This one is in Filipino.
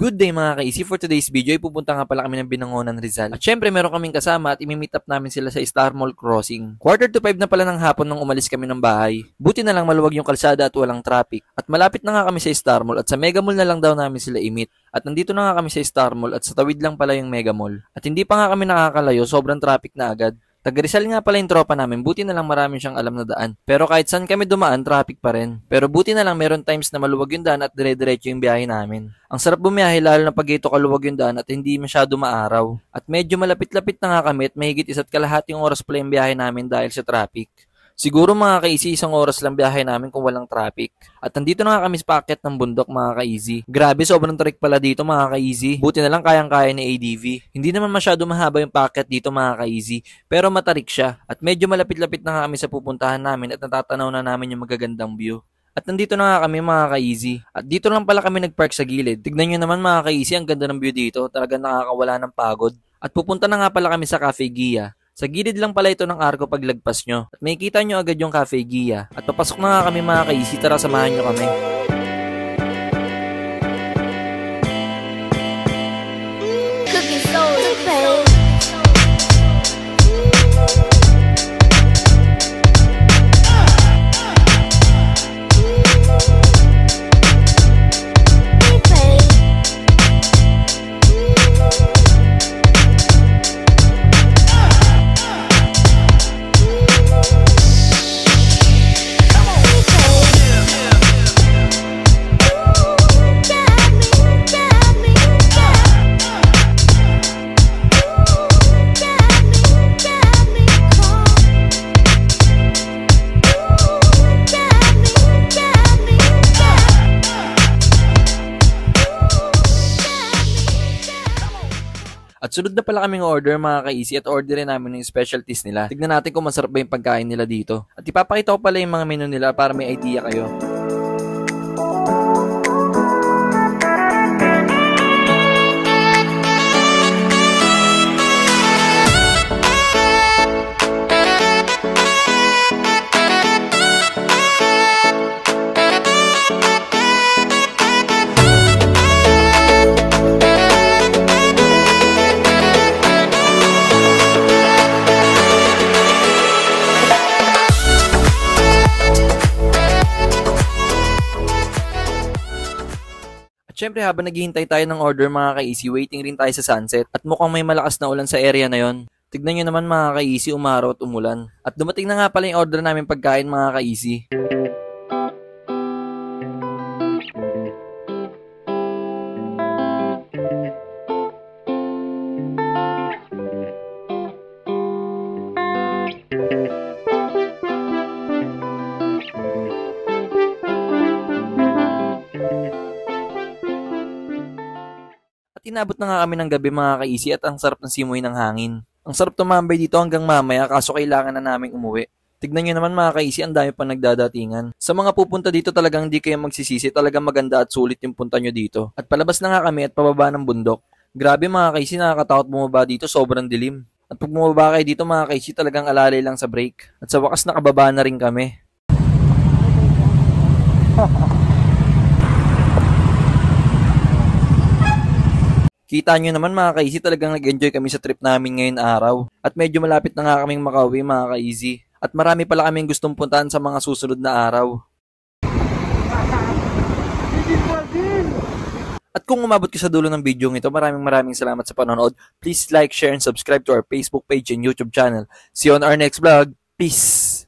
Good day mga ka-easy. For today's video ay pupunta nga pala kami ng Binangonan, Rizal. At syempre meron kaming kasama at imi-meet up namin sila sa Star Mall Crossing. 4:45 na pala ng hapon nung umalis kami ng bahay. Buti na lang maluwag yung kalsada at walang traffic. At malapit na nga kami sa Star Mall at sa Mega Mall na lang daw namin sila i-meet. At nandito na nga kami sa Star Mall at sa tawid lang pala yung Mega Mall. At hindi pa nga kami nakakalayo, sobrang traffic na agad. Taga Rizal nga pala yung tropa namin, buti na lang marami siyang alam na daan. Pero kahit saan kami dumaan, traffic pa rin. Pero buti na lang meron times na maluwag yung daan at dire-diretso yung biyahe namin. Ang sarap bumiyahe lalo na pag ito kaluwag yung daan at hindi masyado maaraw. At medyo malapit-lapit na nga kami at mahigit 1.5 oras pala yung biyahe namin dahil sa traffic. Siguro mga ka-easy, 1 oras lang biyahe namin kung walang traffic. At nandito na nga kami sa paakyat ng bundok mga ka-easy. Grabe, sobrang trek pala dito mga ka-easy. Buti na lang kayang-kaya ni ADV. Hindi naman masyado mahaba yung paakyat dito mga ka-easy, pero matarik siya. At medyo malapit-lapit na nga kami sa pupuntahan namin at natatanaw na namin yung magagandang view. At nandito na nga kami mga ka-easy. At dito lang pala kami nagpark sa gilid. Tignan nyo naman mga ka-easy, ang ganda ng view dito. Talagang nakakawala ng pagod. At pupunta na nga pala kami sa Cafe Gia. Sa gilid lang pala ito ng arko paglagpas nyo. At makikita nyo agad yung Cafe Gia. At papasok na nga kami mga ka-easy, tara samahan nyo kami. At sunod na pala kaming order mga ka-easy at orderin namin yung specialties nila. Tignan natin kung masarap ba yung pagkain nila dito. At ipapakita ko pala yung mga menu nila para may idea kayo. Siyempre habang naghihintay tayo ng order mga ka-easy, waiting rin tayo sa sunset at mukhang may malakas na ulan sa area na yon. Tignan nyo naman mga ka-easy, umaraw at umulan. At dumating na nga pala yung order namin pagkain mga ka-easy. Inabot na nga kami ng gabi mga ka-easy at ang sarap ng simoy ng hangin. Ang sarap tumambay dito hanggang mamaya kaso kailangan na naming umuwi. Tignan nyo naman mga ka-easy, ang dami pa nagdadatingan. Sa mga pupunta dito talagang hindi kayo magsisisi, talagang maganda at sulit yung punta nyo dito. At palabas na nga kami at pababa ng bundok. Grabe mga ka-easy, nakakatakot bumaba dito, sobrang dilim. At pag bumaba kayo dito mga ka-easy, talagang alalay lang sa brake. At sa wakas nakababa na rin kami. Kita nyo naman mga ka-easy, talagang nag-enjoy kami sa trip namin ngayon araw. At medyo malapit na nga kaming makauwi mga ka-easy. At marami pala kaming gustong puntahan sa mga susunod na araw. At kung umabot ka sa dulo ng video ito, maraming salamat sa panonood. Please like, share, and subscribe to our Facebook page and YouTube channel. See you on our next vlog. Peace!